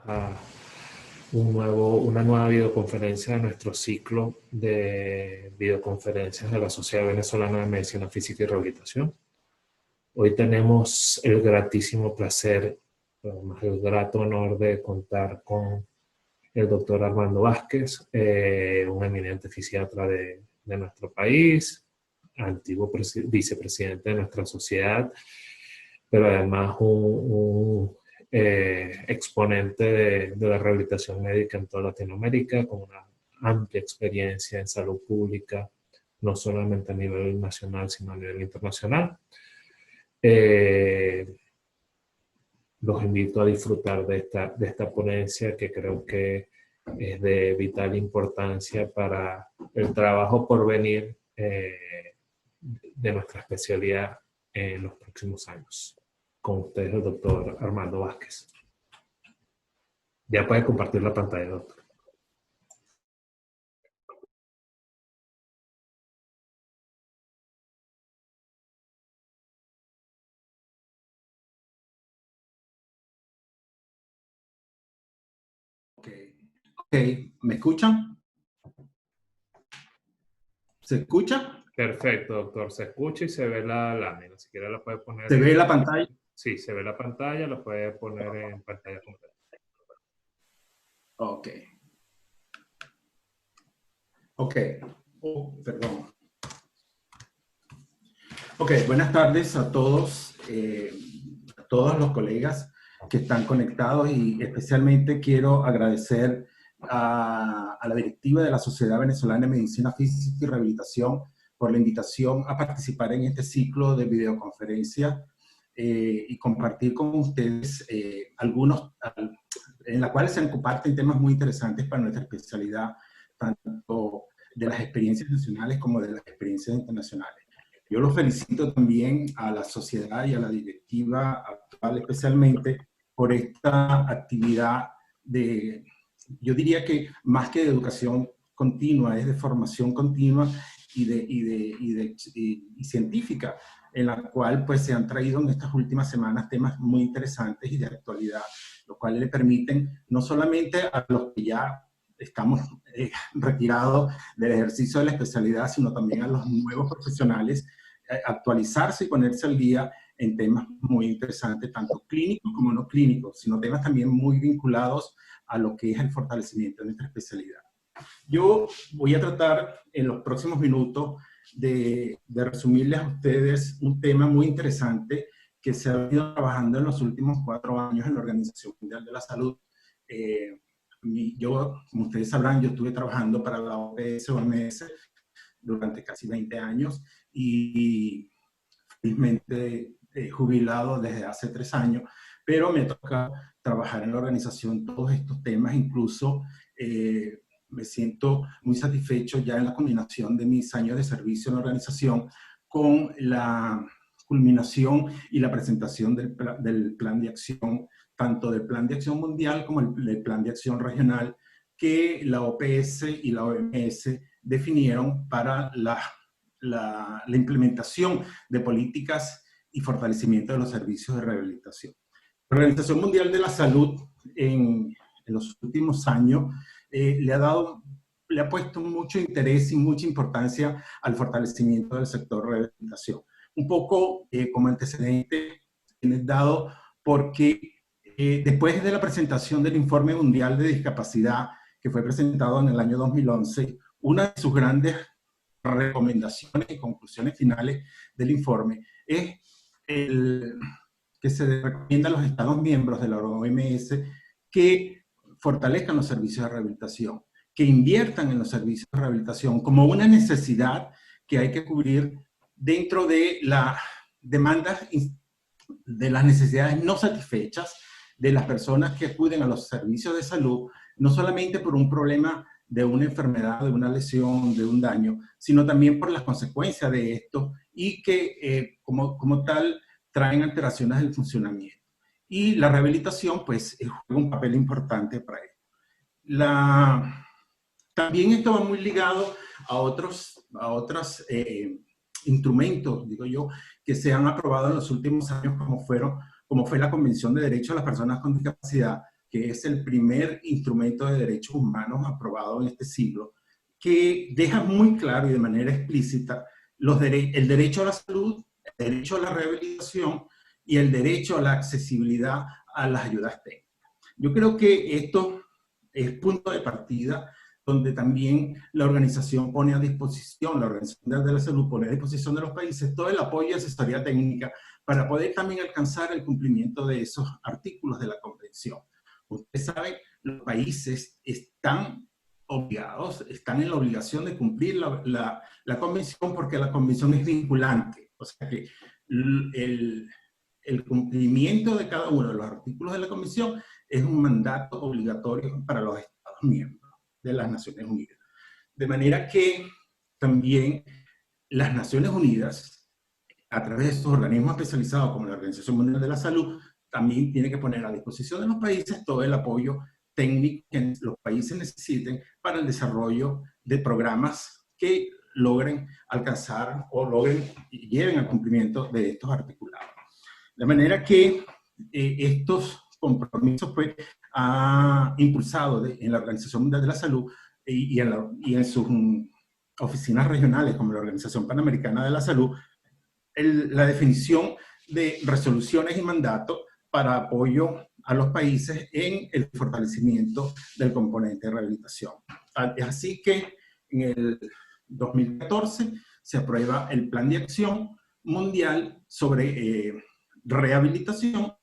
a una nueva videoconferencia de nuestro ciclo de videoconferencias de la Sociedad Venezolana de Medicina Física y Rehabilitación. Hoy tenemos el gratísimo placer, además el grato honor de contar con el doctor Armando Vázquez, un eminente fisiatra de nuestro país, antiguo vicepresidente de nuestra sociedad, pero además un exponente de la rehabilitación médica en toda Latinoamérica, con una amplia experiencia en salud pública, no solamente a nivel nacional, sino a nivel internacional. Los invito a disfrutar de esta ponencia, que creo que es de vital importancia para el trabajo por venir de nuestra especialidad en los próximos años. Con ustedes, el doctor Armando Vázquez. Ya puede compartir la pantalla, doctor. Okay. ¿Me escuchan? ¿Se escucha? Perfecto, doctor. Se escucha y se ve la lámina. Si quiere la puede poner. ¿Se ve la pantalla? Sí, se ve la pantalla, la puede poner en pantalla completa. Ok. Ok. Oh, perdón. Ok, buenas tardes a todos los colegas que están conectados, y especialmente quiero agradecer a la directiva de la Sociedad Venezolana de Medicina Física y Rehabilitación por la invitación a participar en este ciclo de videoconferencia y compartir con ustedes algunos, en la cual se comparten temas muy interesantes para nuestra especialidad, tanto de las experiencias nacionales como de las experiencias internacionales. Yo los felicito también a la sociedad y a la directiva actual, especialmente por esta actividad de, yo diría que más que de educación continua, es de formación continua y científica, en la cual pues se han traído en estas últimas semanas temas muy interesantes y de actualidad, los cuales le permiten no solamente a los que ya estamos retirados del ejercicio de la especialidad, sino también a los nuevos profesionales actualizarse y ponerse al día en temas muy interesantes, tanto clínicos como no clínicos, sino temas también muy vinculados a lo que es el fortalecimiento de nuestra especialidad. Yo voy a tratar en los próximos minutos de resumirles a ustedes un tema muy interesante que se ha venido trabajando en los últimos 4 años en la Organización Mundial de la Salud. Yo, como ustedes sabrán, yo estuve trabajando para la OMS durante casi 20 años y felizmente jubilado desde hace 3 años, pero me toca trabajar en la organización todos estos temas, incluso me siento muy satisfecho ya en la culminación de mis años de servicio en la organización con la culminación y la presentación del plan de acción, tanto del plan de acción mundial como el plan de acción regional que la OPS y la OMS definieron para la implementación de políticas y fortalecimiento de los servicios de rehabilitación. La Organización Mundial de la Salud en los últimos años le ha puesto mucho interés y mucha importancia al fortalecimiento del sector de rehabilitación. Un poco como antecedente les he dado porque después de la presentación del Informe Mundial de Discapacidad, que fue presentado en el año 2011, una de sus grandes recomendaciones y conclusiones finales del informe es que se recomienda a los Estados miembros de la OMS que fortalezcan los servicios de rehabilitación, que inviertan en los servicios de rehabilitación como una necesidad que hay que cubrir dentro de las demandas, de las necesidades no satisfechas de las personas que acuden a los servicios de salud, no solamente por un problema de una enfermedad, de una lesión, de un daño, sino también por las consecuencias de esto y que como tal traen alteraciones del funcionamiento. Y la rehabilitación pues juega un papel importante para ello. También esto va muy ligado a otros instrumentos, digo yo, que se han aprobado en los últimos años, como fue la Convención de Derechos de las Personas con Discapacidad, que es el primer instrumento de derechos humanos aprobado en este siglo, que deja muy claro y de manera explícita el derecho a la salud, el derecho a la rehabilitación y el derecho a la accesibilidad a las ayudas técnicas. Yo creo que esto es punto de partida donde también la organización pone a disposición, la Organización Mundial de la Salud pone a disposición de los países todo el apoyo y asesoría técnica para poder también alcanzar el cumplimiento de esos artículos de la Convención. Ustedes saben, los países están obligados, están en la obligación de cumplir la Convención porque la Convención es vinculante. O sea que el cumplimiento de cada uno de los artículos de la Convención es un mandato obligatorio para los Estados miembros de las Naciones Unidas. De manera que también las Naciones Unidas, a través de estos organismos especializados como la Organización Mundial de la Salud, también tiene que poner a disposición de los países todo el apoyo técnico que los países necesiten para el desarrollo de programas que logren alcanzar o logren y lleven al cumplimiento de estos articulados. De manera que estos compromisos pues, ha impulsado en la Organización Mundial de la Salud y en sus oficinas regionales como la Organización Panamericana de la Salud, la definición de resoluciones y mandatos para apoyo a los países en el fortalecimiento del componente de rehabilitación. Así que en el 2014 se aprueba el Plan de Acción Mundial sobre rehabilitación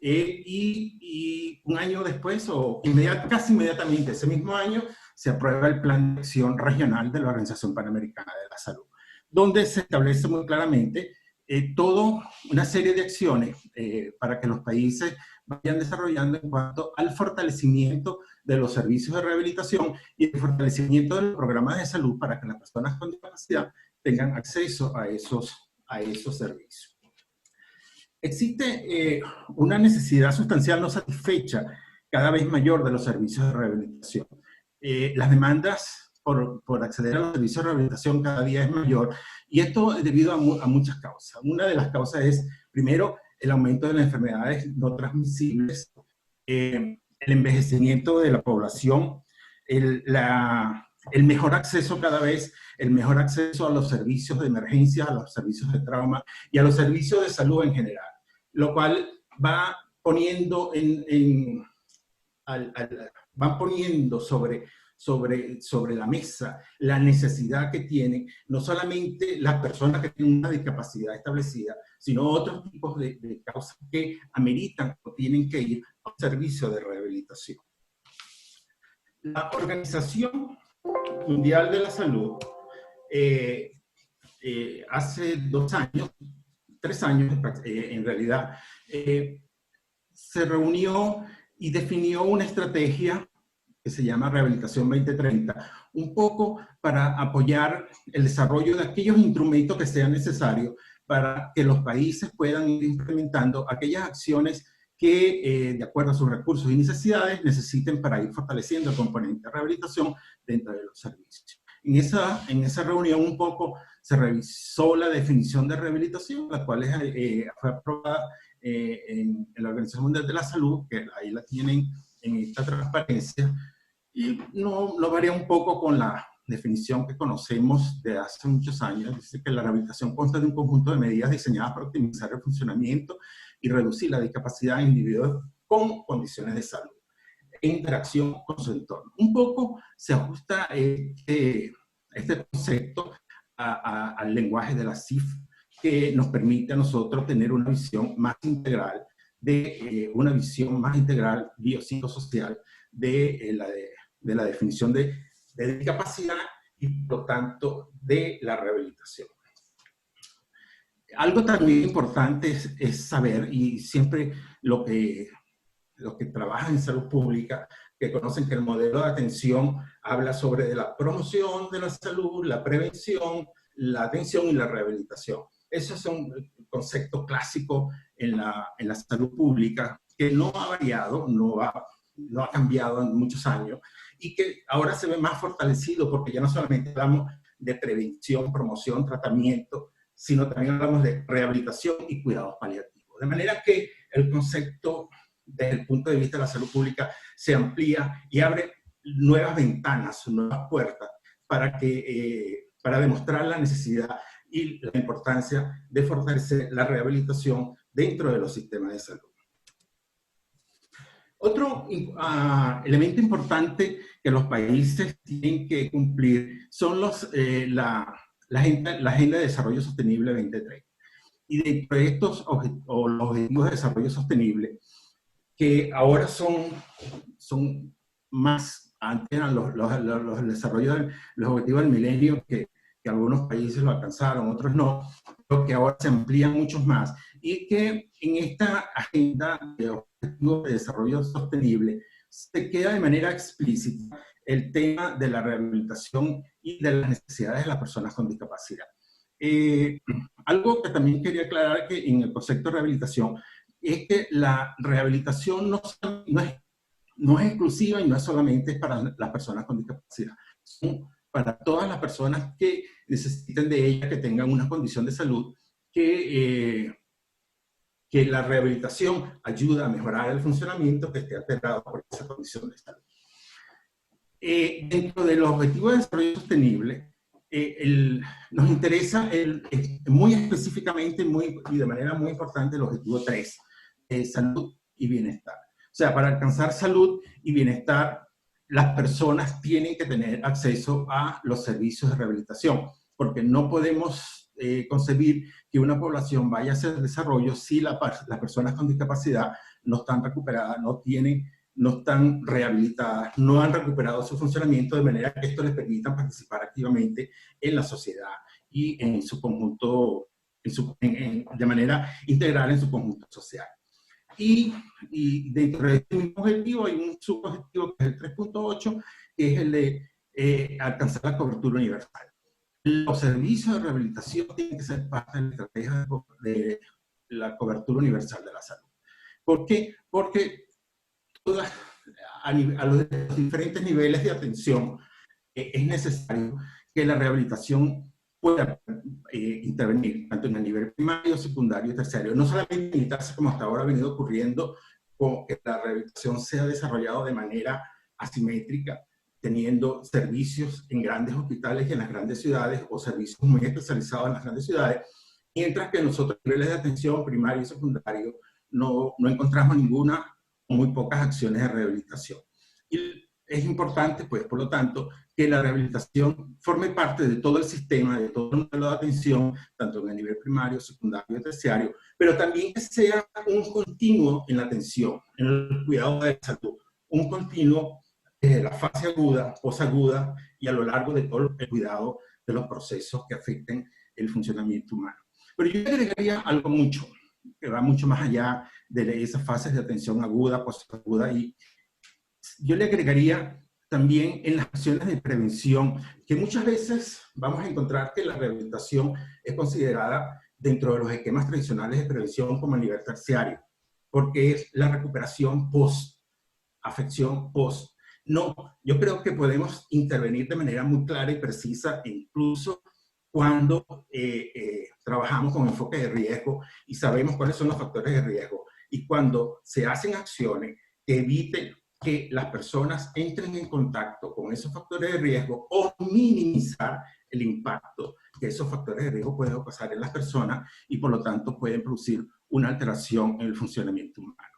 y un año después, o casi inmediatamente ese mismo año, se aprueba el Plan de Acción Regional de la Organización Panamericana de la Salud, donde se establece muy claramente toda una serie de acciones para que los países vayan desarrollando en cuanto al fortalecimiento de los servicios de rehabilitación y el fortalecimiento de los programas de salud para que las personas con discapacidad tengan acceso a esos servicios. Existe una necesidad sustancial no satisfecha cada vez mayor de los servicios de rehabilitación. Las demandas por acceder a los servicios de rehabilitación cada día es mayor, y esto es debido a muchas causas. Una de las causas es, primero, el aumento de las enfermedades no transmisibles, el envejecimiento de la población, el mejor acceso cada vez, el mejor acceso a los servicios de emergencia, a los servicios de trauma y a los servicios de salud en general, lo cual va poniendo van poniendo sobre la mesa la necesidad que tienen no solamente las personas que tienen una discapacidad establecida, sino otros tipos de causas que ameritan o tienen que ir a un servicio de rehabilitación. La Organización Mundial de la Salud hace 2 años, 3 años en realidad, se reunió y definió una estrategia que se llama Rehabilitación 2030, un poco para apoyar el desarrollo de aquellos instrumentos que sean necesarios para que los países puedan ir implementando aquellas acciones que, de acuerdo a sus recursos y necesidades, necesiten para ir fortaleciendo el componente de rehabilitación dentro de los servicios. En esa reunión un poco se revisó la definición de rehabilitación, la cual fue aprobada en la Organización Mundial de la Salud, que ahí la tienen en esta transparencia, y no varía un poco con la definición que conocemos de hace muchos años. Dice que la rehabilitación consta de un conjunto de medidas diseñadas para optimizar el funcionamiento y reducir la discapacidad de individuos con condiciones de salud e interacción con su entorno. Un poco se ajusta este concepto al lenguaje de la CIF, que nos permite a nosotros tener una visión más integral, una visión más integral biopsicosocial de la definición de discapacidad y, por lo tanto, de la rehabilitación. Algo también importante es saber, y siempre los que trabajan en salud pública, que conocen que el modelo de atención habla sobre la promoción de la salud, la prevención, la atención y la rehabilitación. Esos son conceptos clásicos en la salud pública, que no ha variado, no ha cambiado en muchos años, y que ahora se ve más fortalecido porque ya no solamente hablamos de prevención, promoción, tratamiento, sino también hablamos de rehabilitación y cuidados paliativos. De manera que el concepto desde el punto de vista de la salud pública se amplía y abre nuevas ventanas, nuevas puertas para demostrar la necesidad y la importancia de fortalecer la rehabilitación dentro de los sistemas de salud. Otro elemento importante que los países tienen que cumplir son la Agenda de Desarrollo Sostenible 2030. Y dentro de estos los Objetivos de Desarrollo Sostenible, que ahora son más, antes eran los desarrollos, los objetivos del milenio, que algunos países lo alcanzaron, otros no, pero que ahora se amplían muchos más, y que en esta agenda de objetivos de desarrollo sostenible se queda de manera explícita el tema de la rehabilitación y de las necesidades de las personas con discapacidad. Algo que también quería aclarar que en el concepto de rehabilitación es que la rehabilitación no es exclusiva y no es solamente para las personas con discapacidad, son para todas las personas que necesiten de ella, que tengan una condición de salud, que la rehabilitación ayuda a mejorar el funcionamiento que esté alterado por esa condición de salud. Dentro de los objetivos de desarrollo sostenible, nos interesa muy específicamente y de manera muy importante el objetivo 3, salud y bienestar. O sea, para alcanzar salud y bienestar, las personas tienen que tener acceso a los servicios de rehabilitación, porque no podemos concebir que una población vaya hacia el desarrollo si las personas con discapacidad no están recuperadas, no están rehabilitadas, no han recuperado su funcionamiento, de manera que esto les permita participar activamente en la sociedad y en su conjunto, de manera integral en su conjunto social. Y dentro de este mismo objetivo hay un subobjetivo que es el 3.8, que es el de alcanzar la cobertura universal. Los servicios de rehabilitación tienen que ser parte de la estrategia de la cobertura universal de la salud. ¿Por qué? Porque a los diferentes niveles de atención es necesario que la rehabilitación pueda intervenir tanto en el nivel primario, secundario y terciario. No solamente limitarse como hasta ahora ha venido ocurriendo, con que la rehabilitación sea desarrollada de manera asimétrica, teniendo servicios en grandes hospitales y en las grandes ciudades, o servicios muy especializados en las grandes ciudades, mientras que en los otros niveles de atención, primario y secundario, no encontramos ninguna o muy pocas acciones de rehabilitación. Y es importante, pues, por lo tanto, que la rehabilitación forme parte de todo el sistema, de todo el modelo de atención, tanto en el nivel primario, secundario y terciario, pero también que sea un continuo en la atención, en el cuidado de la salud, un continuo desde la fase aguda, posaguda y a lo largo de todo el cuidado de los procesos que afecten el funcionamiento humano. Pero yo agregaría algo que va mucho más allá de esas fases de atención aguda, posaguda, y yo le agregaría también en las acciones de prevención, que muchas veces vamos a encontrar que la rehabilitación es considerada dentro de los esquemas tradicionales de prevención como a nivel terciario, porque es la recuperación afección post. No, yo creo que podemos intervenir de manera muy clara y precisa, incluso cuando trabajamos con enfoque de riesgo y sabemos cuáles son los factores de riesgo, y cuando se hacen acciones que eviten que las personas entren en contacto con esos factores de riesgo o minimizar el impacto que esos factores de riesgo pueden causar en las personas y por lo tanto pueden producir una alteración en el funcionamiento humano.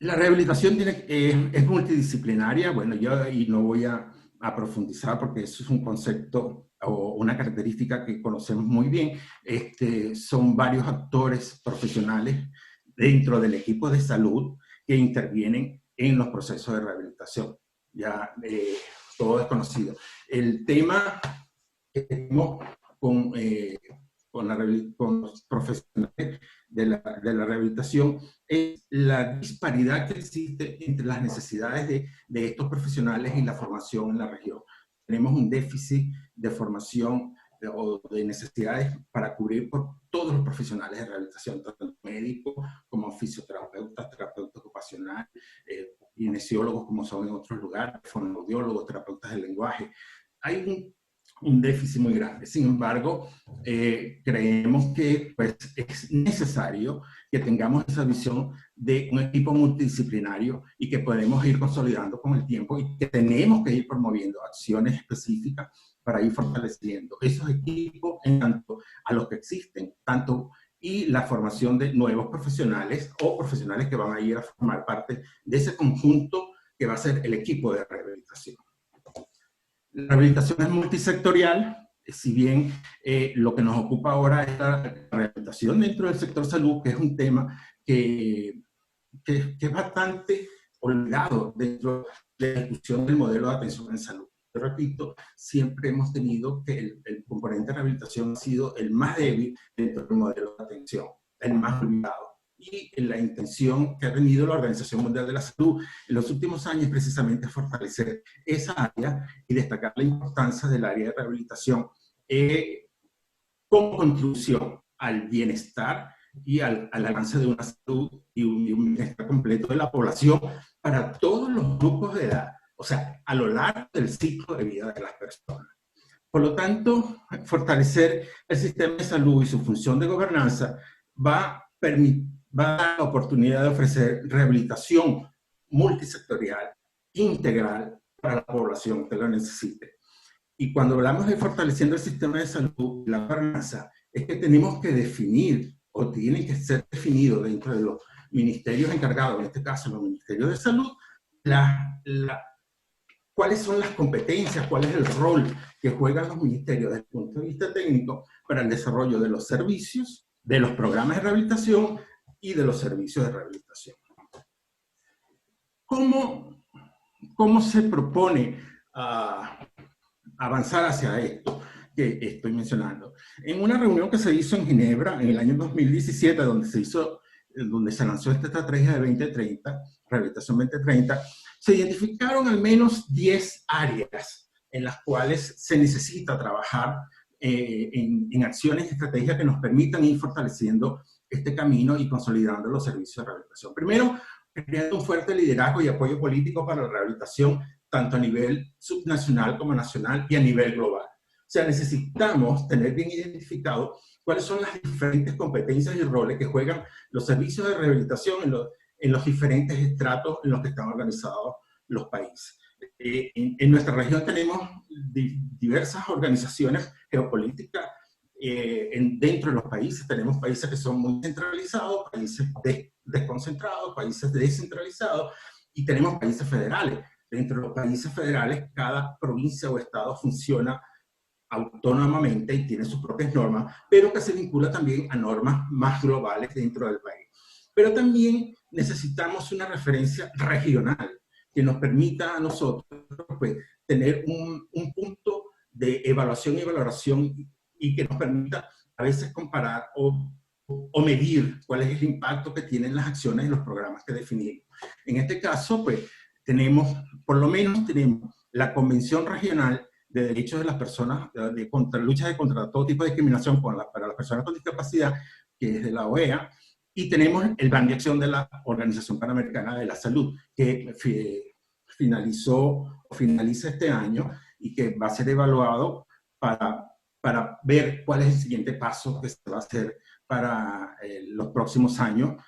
La rehabilitación es multidisciplinaria. Bueno, yo ahí no voy a profundizar porque eso es un concepto o una característica que conocemos muy bien. Son varios actores profesionales dentro del equipo de salud que intervienen en los procesos de rehabilitación. Ya todo es conocido. El tema que tenemos con los profesionales de la rehabilitación es la disparidad que existe entre las necesidades de estos profesionales y la formación en la región. Tenemos un déficit de formación o de necesidades para cubrir por todos los profesionales de rehabilitación, tanto médicos como fisioterapeutas, terapeutas ocupacionales, kinesiólogos como son en otros lugares, fonoaudiólogos, terapeutas del lenguaje. Hay un déficit muy grande. Sin embargo, creemos que pues, es necesario que tengamos esa visión de un equipo multidisciplinario y que podemos ir consolidando con el tiempo y que tenemos que ir promoviendo acciones específicas para ir fortaleciendo esos equipos en tanto a los que existen, tanto y la formación de nuevos profesionales o profesionales que van a ir a formar parte de ese conjunto que va a ser el equipo de rehabilitación. La rehabilitación es multisectorial, si bien lo que nos ocupa ahora es la rehabilitación dentro del sector salud, que es un tema que es bastante olvidado dentro de la discusión del modelo de atención en salud. Yo repito, siempre hemos tenido que el componente de rehabilitación ha sido el más débil dentro del modelo de atención, el más olvidado. Y la intención que ha tenido la Organización Mundial de la Salud en los últimos años es precisamente fortalecer esa área y destacar la importancia del área de rehabilitación como contribución al bienestar y al avance de una salud y un bienestar completo de la población para todos los grupos de edad, o sea, a lo largo del ciclo de vida de las personas. Por lo tanto, fortalecer el sistema de salud y su función de gobernanza va a dar la oportunidad de ofrecer rehabilitación multisectorial, integral para la población que lo necesite. Y cuando hablamos de fortaleciendo el sistema de salud, la gobernanza, es que tenemos que definir, o tienen que ser definidos dentro de los ministerios encargados, en este caso los ministerios de salud, cuáles son las competencias, cuál es el rol que juegan los ministerios desde el punto de vista técnico para el desarrollo de los servicios, de los programas de rehabilitación y de los servicios de rehabilitación. ¿Cómo se propone avanzar hacia esto que estoy mencionando? En una reunión que se hizo en Ginebra en el año 2017, donde se lanzó esta estrategia de 2030, Rehabilitación 2030, se identificaron al menos 10 áreas en las cuales se necesita trabajar en acciones y estrategias que nos permitan ir fortaleciendo este camino y consolidando los servicios de rehabilitación. Primero, creando un fuerte liderazgo y apoyo político para la rehabilitación, tanto a nivel subnacional como nacional y a nivel global. O sea, necesitamos tener bien identificado cuáles son las diferentes competencias y roles que juegan los servicios de rehabilitación en los diferentes estratos en los que están organizados los países. En nuestra región tenemos diversas organizaciones geopolíticas dentro de los países. Tenemos países que son muy centralizados, países desconcentrados, países descentralizados, y tenemos países federales. Dentro de los países federales, cada provincia o estado funciona autónomamente y tiene sus propias normas, pero que se vincula también a normas más globales dentro del país. Pero también necesitamos una referencia regional que nos permita a nosotros pues, tener un punto de evaluación y valoración y que nos permita a veces comparar o medir cuál es el impacto que tienen las acciones y los programas que definimos. En este caso, pues, por lo menos tenemos la Convención Regional de Derechos de las Personas, lucha contra todo tipo de discriminación para las personas con discapacidad, que es de la OEA, y tenemos el Plan de Acción de la Organización Panamericana de la Salud, que finaliza este año y que va a ser evaluado para ver cuál es el siguiente paso que se va a hacer para los próximos años,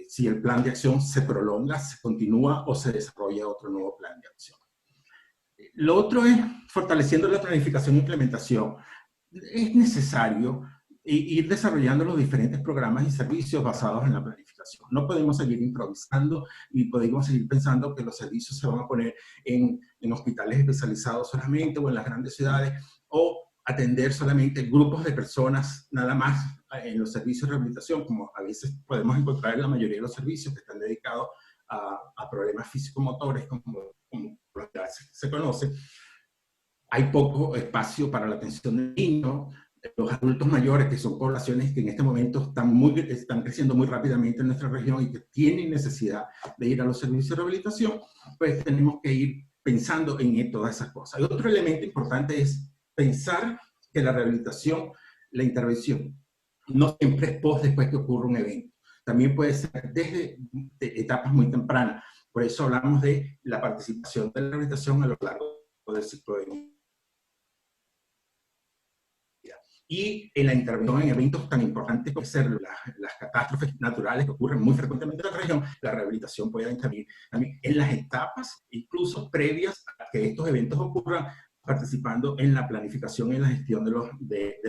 si el plan de acción se prolonga, se continúa o se desarrolla otro nuevo plan de acción. Lo otro es fortaleciendo la planificación e implementación. Es necesario ir desarrollando los diferentes programas y servicios basados en la planificación. No podemos seguir improvisando y podemos seguir pensando que los servicios se van a poner en hospitales especializados solamente o en las grandes ciudades o atender solamente grupos de personas nada más en los servicios de rehabilitación, como a veces podemos encontrar en la mayoría de los servicios que están dedicados a problemas físico-motores, como se conoce. Hay poco espacio para la atención de niños, los adultos mayores, que son poblaciones que en este momento están creciendo muy rápidamente en nuestra región y que tienen necesidad de ir a los servicios de rehabilitación, pues tenemos que ir pensando en todas esas cosas. Y otro elemento importante es pensar que la rehabilitación, la intervención, no siempre es después que ocurre un evento. También puede ser desde etapas muy tempranas. Por eso hablamos de la participación de la rehabilitación a lo largo del ciclo de vida. y en la intervención en eventos tan importantes como ser las catástrofes naturales que ocurren muy frecuentemente en la región, la rehabilitación puede intervenir también en las etapas, incluso previas a que estos eventos ocurran, participando en la planificación y en la gestión de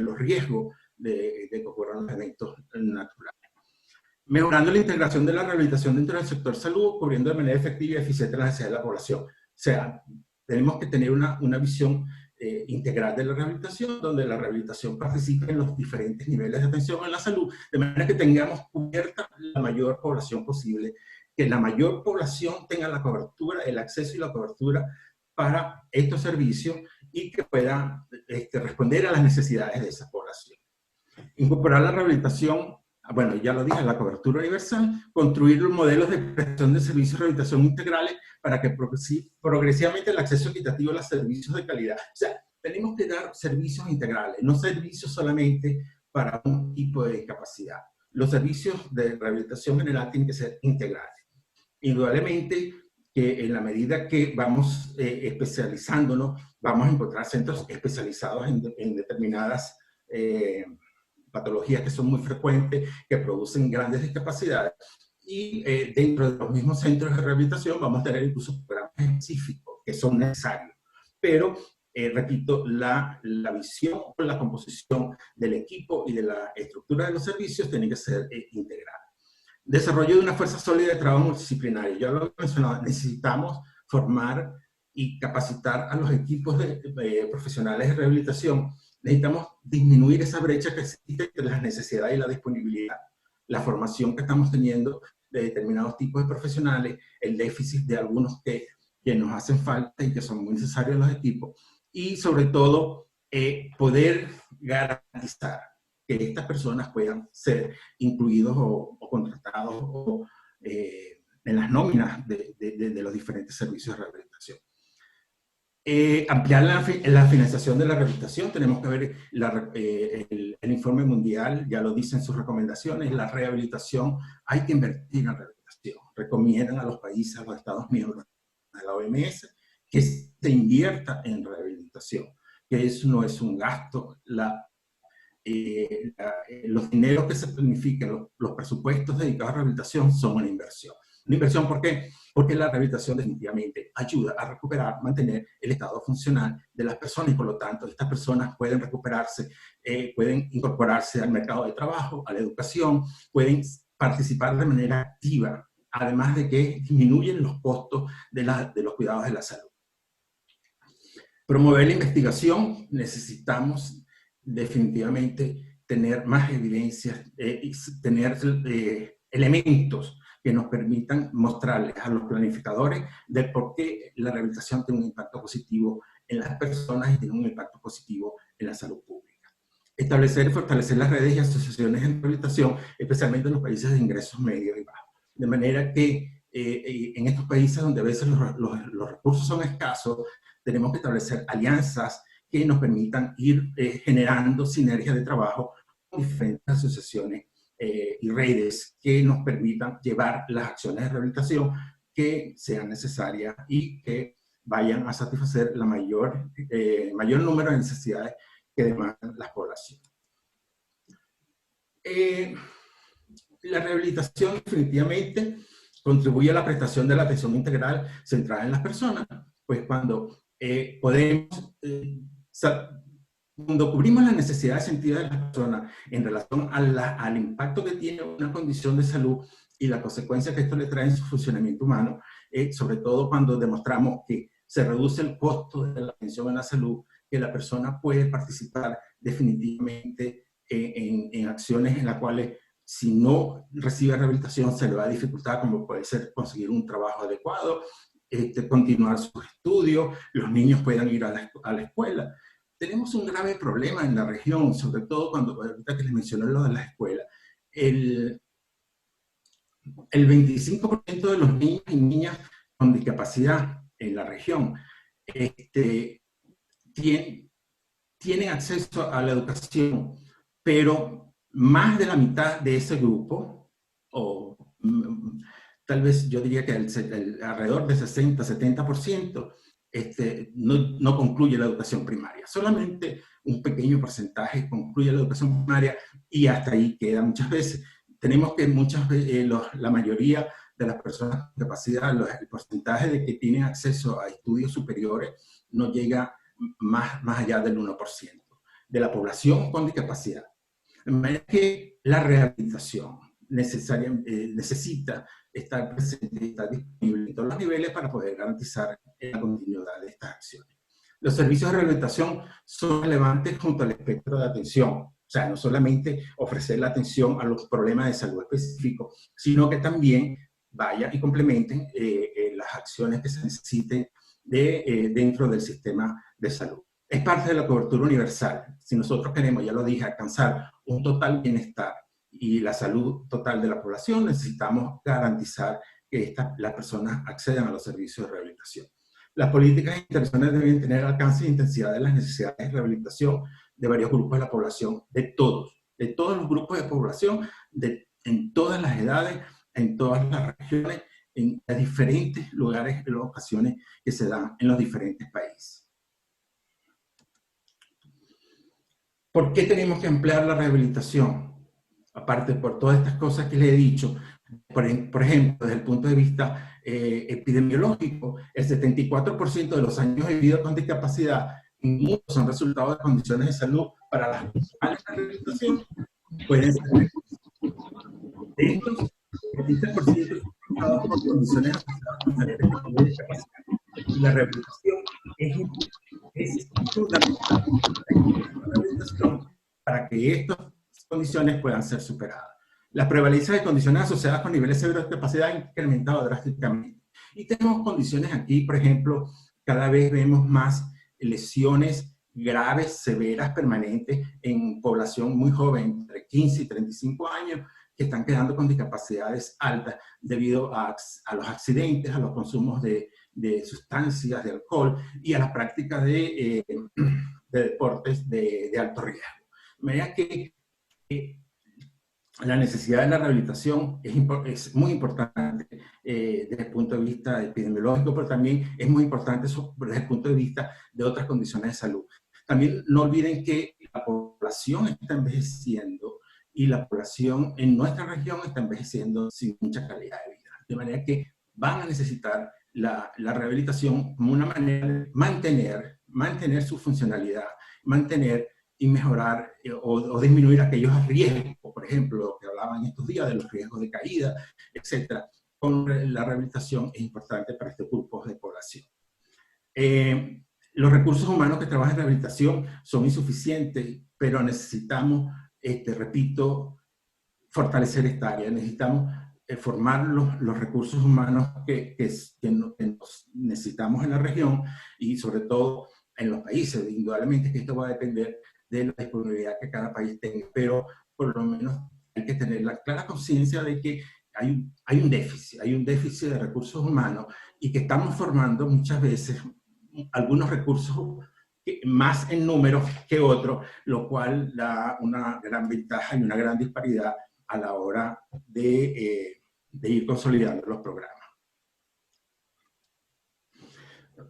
los riesgos de que ocurran los eventos naturales. Mejorando la integración de la rehabilitación dentro del sector salud, cubriendo de manera efectiva y eficiente las necesidades de la población. O sea, tenemos que tener una visión integral de la rehabilitación, donde la rehabilitación participe en los diferentes niveles de atención en la salud, de manera que tengamos cubierta la mayor población posible, que la mayor población tenga la cobertura, el acceso y la cobertura para estos servicios y que pueda responder a las necesidades de esa población. Incorporar la rehabilitación, bueno, ya lo dije, la cobertura universal, construir los modelos de prestación de servicios de rehabilitación integrales para que progresivamente el acceso equitativo a los servicios de calidad. O sea, tenemos que dar servicios integrales, no servicios solamente para un tipo de discapacidad. Los servicios de rehabilitación general tienen que ser integrales. Indudablemente que en la medida que vamos especializándonos, vamos a encontrar centros especializados en determinadas patologías que son muy frecuentes, que producen grandes discapacidades. Y dentro de los mismos centros de rehabilitación vamos a tener incluso programas específicos que son necesarios. Pero, repito, la visión o la composición del equipo y de la estructura de los servicios tiene que ser integrada. Desarrollo de una fuerza sólida de trabajo multidisciplinario. Ya lo he mencionado, necesitamos formar y capacitar a los equipos de profesionales de rehabilitación. Necesitamos disminuir esa brecha que existe entre las necesidades y la disponibilidad, la formación que estamos teniendo de determinados tipos de profesionales, el déficit de algunos que nos hacen falta y que son muy necesarios en los equipos, y sobre todo poder garantizar que estas personas puedan ser incluidos o contratados en las nóminas de los diferentes servicios de rehabilitación. Ampliar la financiación de la rehabilitación. Tenemos que ver el informe mundial, ya lo dice en sus recomendaciones, la rehabilitación, hay que invertir en rehabilitación. Recomiendan a los países, a los Estados miembros de la OMS, que se invierta en rehabilitación, que eso no es un gasto. Los dineros que se planifican, los presupuestos dedicados a rehabilitación son una inversión. Una inversión, ¿por qué? Porque la rehabilitación definitivamente ayuda a recuperar, mantener el estado funcional de las personas y por lo tanto estas personas pueden recuperarse, pueden incorporarse al mercado de trabajo, a la educación, pueden participar de manera activa, además de que disminuyen los costos de los cuidados de la salud. Promover la investigación, necesitamos definitivamente tener más evidencias, tener elementos que nos permitan mostrarles a los planificadores de por qué la rehabilitación tiene un impacto positivo en las personas y tiene un impacto positivo en la salud pública. Establecer y fortalecer las redes y asociaciones en rehabilitación, especialmente en los países de ingresos medios y bajos. De manera que en estos países donde a veces los recursos son escasos, tenemos que establecer alianzas que nos permitan ir generando sinergias de trabajo con diferentes asociaciones y redes que nos permitan llevar las acciones de rehabilitación que sean necesarias y que vayan a satisfacer la mayor número de necesidades que demandan las poblaciones. La rehabilitación definitivamente contribuye a la prestación de la atención integral centrada en las personas, pues cuando cuando cubrimos las necesidades sentidas de las personas en relación al impacto que tiene una condición de salud y la consecuencia que esto le trae en su funcionamiento humano, sobre todo cuando demostramos que se reduce el costo de la atención en la salud, que la persona puede participar definitivamente en acciones en las cuales si no recibe rehabilitación se le va a dificultar, como puede ser conseguir un trabajo adecuado, continuar sus estudios, los niños puedan ir a la escuela. Tenemos un grave problema en la región, sobre todo ahorita que les mencioné lo de las escuelas. El 25% de los niños y niñas con discapacidad en la región tienen acceso a la educación, pero más de la mitad de ese grupo, o tal vez yo diría que alrededor del 60-70%, no concluye la educación primaria. Solamente un pequeño porcentaje concluye la educación primaria y hasta ahí queda muchas veces. Tenemos que muchas veces, la mayoría de las personas con discapacidad, el porcentaje de que tienen acceso a estudios superiores no llega más allá del 1% de la población con discapacidad. De manera que la rehabilitación necesita estar presente y estar disponible en todos los niveles para poder garantizar la continuidad de estas acciones. Los servicios de rehabilitación son relevantes junto al espectro de atención. O sea, no solamente ofrecer la atención a los problemas de salud específicos, sino que también vayan y complementen las acciones que se necesiten dentro del sistema de salud. Es parte de la cobertura universal. Si nosotros queremos, ya lo dije, alcanzar un total bienestar y la salud total de la población, necesitamos garantizar que las personas accedan a los servicios de rehabilitación. Las políticas internacionales deben tener alcance e intensidad de las necesidades de rehabilitación de varios grupos de la población, de todos los grupos de población, en todas las edades, en todas las regiones, en los diferentes lugares y ocasiones que se dan en los diferentes países. ¿Por qué tenemos que emplear la rehabilitación? Aparte por todas estas cosas que le he dicho, por ejemplo, desde el punto de vista epidemiológico, el 74% de los años vividos con discapacidad en muchos son resultado de condiciones de salud para las cuales la rehabilitación pueden ser de estos, el 70% son resultados por condiciones asociadas con discapacidad. Y la rehabilitación es fundamental para que estas condiciones puedan ser superadas. La prevalencia de condiciones asociadas con niveles severos de discapacidad ha incrementado drásticamente. Y tenemos condiciones aquí, por ejemplo, cada vez vemos más lesiones graves, severas, permanentes en población muy joven, entre 15 y 35 años, que están quedando con discapacidades altas debido a los accidentes, a los consumos de sustancias, de alcohol y a las prácticas de deportes de alto riesgo. De manera que la necesidad de la rehabilitación es muy importante desde el punto de vista epidemiológico, pero también es muy importante desde el punto de vista de otras condiciones de salud. También no olviden que la población está envejeciendo y la población en nuestra región está envejeciendo sin mucha calidad de vida. De manera que van a necesitar la rehabilitación como una manera de mantener su funcionalidad, mantener y mejorar o disminuir aquellos riesgos, por ejemplo, que hablaban estos días de los riesgos de caída, etcétera. Con la rehabilitación es importante para estos grupos de población. Los recursos humanos que trabajan en rehabilitación son insuficientes, pero necesitamos, repito, fortalecer esta área. Necesitamos formar los recursos humanos que nos necesitamos en la región y sobre todo en los países. Indudablemente que esto va a depender de la disponibilidad que cada país tenga, pero por lo menos hay que tener la clara conciencia de que hay un déficit de recursos humanos y que estamos formando muchas veces algunos recursos más en números que otros, lo cual da una gran ventaja y una gran disparidad a la hora de ir consolidando los programas.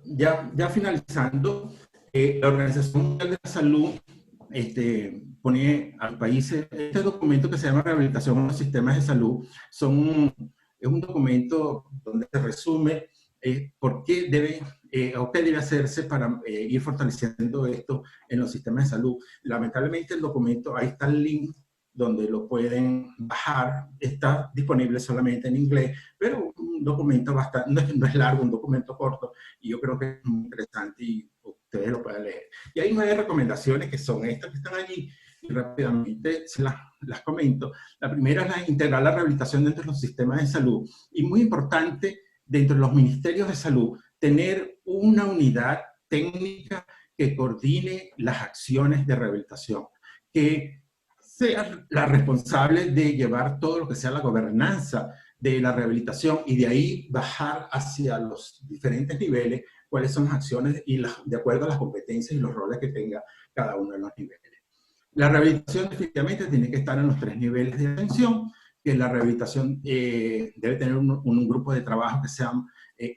Ya finalizando, la Organización Mundial de la Salud pone al país este documento que se llama Rehabilitación en los Sistemas de Salud. Es un documento donde se resume por qué debe o qué debe hacerse para ir fortaleciendo esto en los sistemas de salud. Lamentablemente el documento, ahí está el link donde lo pueden bajar, está disponible solamente en inglés, pero un documento bastante, no es largo, un documento corto, y yo creo que es muy interesante y ustedes lo pueden leer. Y hay 9 recomendaciones que son estas que están allí, y rápidamente se las comento. La primera es integrar la rehabilitación dentro de los sistemas de salud, y muy importante, dentro de los ministerios de salud, tener una unidad técnica que coordine las acciones de rehabilitación, que sea la responsable de llevar todo lo que sea la gobernanza de la rehabilitación y de ahí bajar hacia los diferentes niveles cuáles son las acciones y de acuerdo a las competencias y los roles que tenga cada uno de los niveles. La rehabilitación definitivamente tiene que estar en los 3 niveles de atención, que la rehabilitación debe tener un grupo de trabajo que sea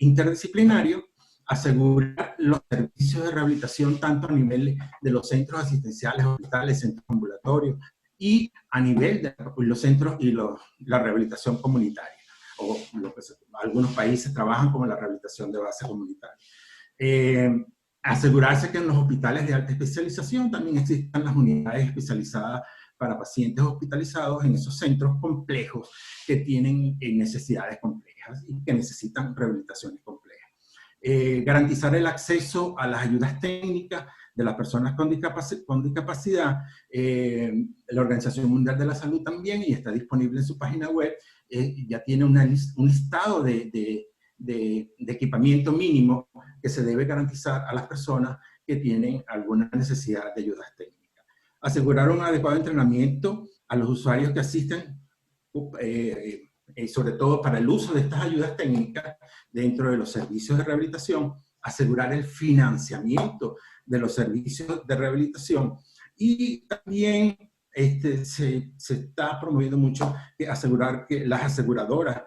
interdisciplinario, asegurar los servicios de rehabilitación tanto a nivel de los centros asistenciales, hospitales, centros ambulatorios y a nivel de los centros y la rehabilitación comunitaria, o lo que algunos países trabajan como la rehabilitación de base comunitaria. Asegurarse que en los hospitales de alta especialización también existan las unidades especializadas para pacientes hospitalizados en esos centros complejos que tienen necesidades complejas y que necesitan rehabilitaciones complejas. Garantizar el acceso a las ayudas técnicas de las personas con discapacidad. La Organización Mundial de la Salud también, y está disponible en su página web, ya tiene un listado de equipamiento mínimo que se debe garantizar a las personas que tienen alguna necesidad de ayudas técnicas. Asegurar un adecuado entrenamiento a los usuarios que asisten, sobre todo para el uso de estas ayudas técnicas dentro de los servicios de rehabilitación, asegurar el financiamiento de los servicios de rehabilitación y también se está promoviendo mucho asegurar que las aseguradoras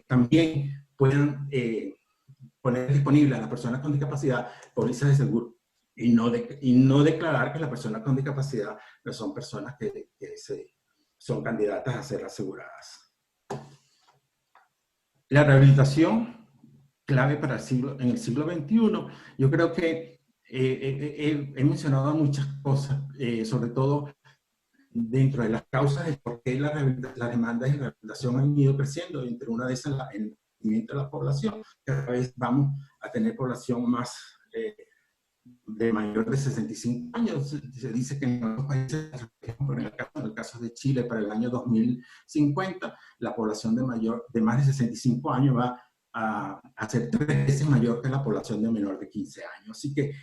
también puedan poner disponibles a las personas con discapacidad pólizas de seguro y no declarar que las personas con discapacidad no son personas que son candidatas a ser aseguradas. La rehabilitación, clave para en el siglo XXI, yo creo que he mencionado muchas cosas, sobre todo dentro de las causas de por qué las demandas de rehabilitación han ido creciendo, entre una de esas el crecimiento de la población. Cada vez vamos a tener población más de mayor de 65 años. Se dice que en otros países, por en el caso de Chile, para el año 2050, la población de más de 65 años va a ser 3 veces mayor que la población de menor de 15 años. Así que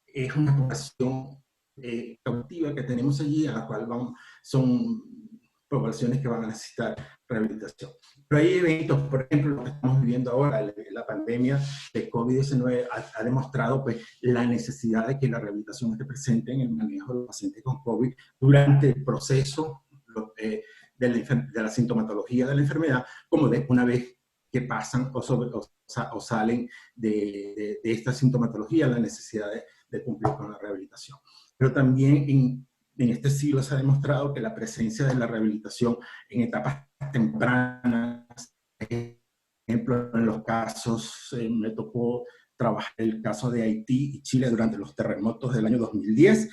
es una población cautiva que tenemos allí, a la cual son poblaciones que van a necesitar rehabilitación. Pero hay eventos, por ejemplo, lo que estamos viviendo ahora, la pandemia de COVID-19 ha demostrado pues, la necesidad de que la rehabilitación esté presente en el manejo de los pacientes con COVID durante el proceso de la sintomatología de la enfermedad, como una vez que pasan o salen de esta sintomatología, la necesidad de cumplir con la rehabilitación. Pero también en este siglo se ha demostrado que la presencia de la rehabilitación en etapas tempranas, por ejemplo, en los casos, me tocó trabajar el caso de Haití y Chile durante los terremotos del año 2010,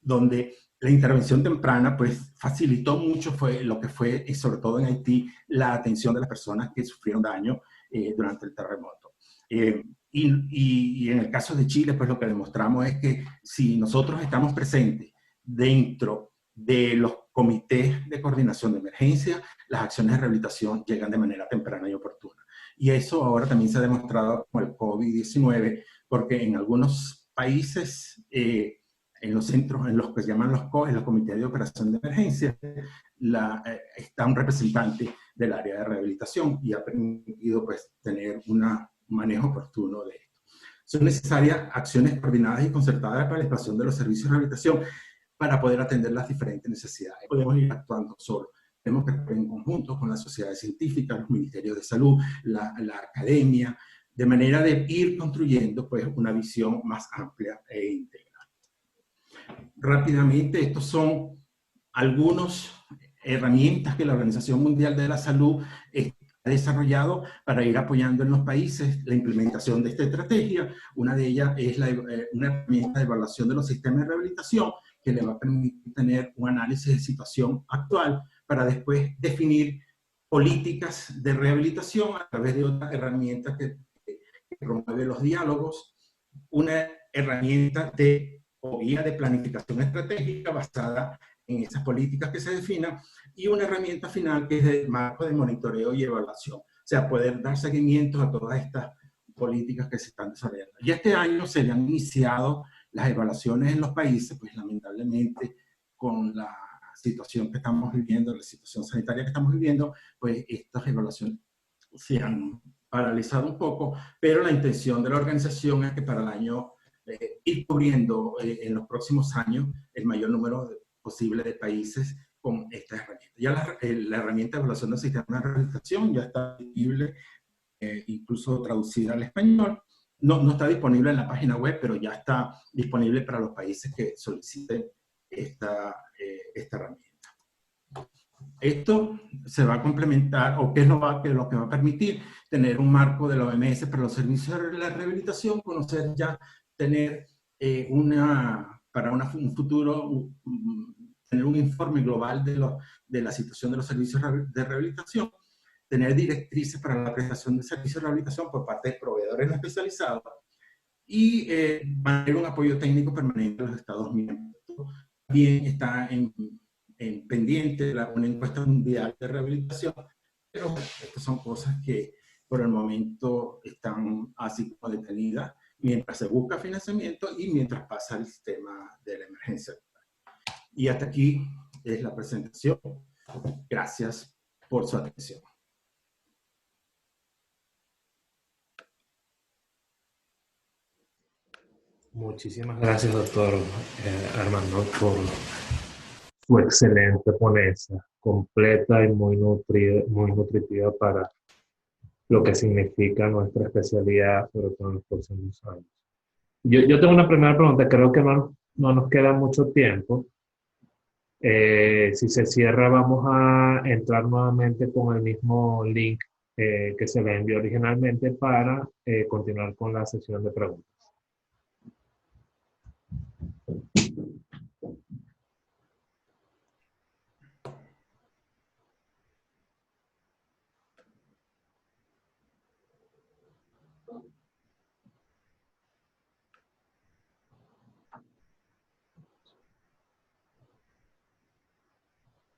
donde la intervención temprana pues facilitó mucho lo que fue, y sobre todo en Haití, la atención de las personas que sufrieron daño durante el terremoto. Y en el caso de Chile, pues lo que demostramos es que si nosotros estamos presentes dentro de los comités de coordinación de emergencia, las acciones de rehabilitación llegan de manera temprana y oportuna. Y eso ahora también se ha demostrado con el COVID-19, porque en algunos países, en los centros, en los que se llaman los COE, los comités de operación de emergencia, está un representante del área de rehabilitación y ha permitido pues, tener un manejo oportuno de esto. Son necesarias acciones coordinadas y concertadas para la expansión de los servicios de rehabilitación para poder atender las diferentes necesidades. Podemos ir actuando solo. Tenemos que actuar en conjunto con las sociedades científicas, los ministerios de salud, la academia, de manera de ir construyendo pues, una visión más amplia e integral. Rápidamente, estos son algunas herramientas que la Organización Mundial de la Salud ha desarrollado para ir apoyando en los países la implementación de esta estrategia. Una de ellas es una herramienta de evaluación de los sistemas de rehabilitación que le va a permitir tener un análisis de situación actual para después definir políticas de rehabilitación a través de otra herramienta que promueve los diálogos, una herramienta o guía de planificación estratégica basada en esas políticas que se definan, y una herramienta final que es el marco de monitoreo y evaluación. O sea, poder dar seguimiento a todas estas políticas que se están desarrollando. Y este año se han iniciado las evaluaciones en los países, pues lamentablemente con la situación que estamos viviendo, la situación sanitaria que estamos viviendo, pues estas evaluaciones se han paralizado un poco, pero la intención de la organización es que para el año ir cubriendo en los próximos años el mayor número posible de países con estas herramientas. Ya la herramienta de evaluación del sistema de rehabilitación ya está disponible, incluso traducida al español, no está disponible en la página web, pero ya está disponible para los países que soliciten esta herramienta. Esto se va a complementar, o qué es lo que va a permitir tener un marco de la OMS para los servicios de la rehabilitación, conocer ya, tener para un futuro, tener un informe global de la situación de los servicios de rehabilitación, tener directrices para la prestación de servicios de rehabilitación por parte de proveedores no especializados y mantener un apoyo técnico permanente a los Estados miembros. También está en pendiente una encuesta mundial de rehabilitación, pero estas son cosas que por el momento están así como detenidas mientras se busca financiamiento y mientras pasa el tema de la emergencia. Y hasta aquí es la presentación. Gracias por su atención. Muchísimas gracias, doctor Armando, por su excelente ponencia, completa y muy nutritiva para lo que significa nuestra especialidad, sobre todo en los próximos años. Yo tengo una primera pregunta, creo que no nos queda mucho tiempo. Si se cierra, vamos a entrar nuevamente con el mismo link que se le envió originalmente para continuar con la sesión de preguntas.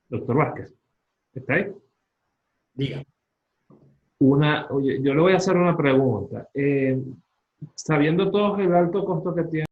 Doctor Vázquez, ¿está ahí? Diga. Oye, yo le voy a hacer una pregunta. Sabiendo todos el alto costo que tiene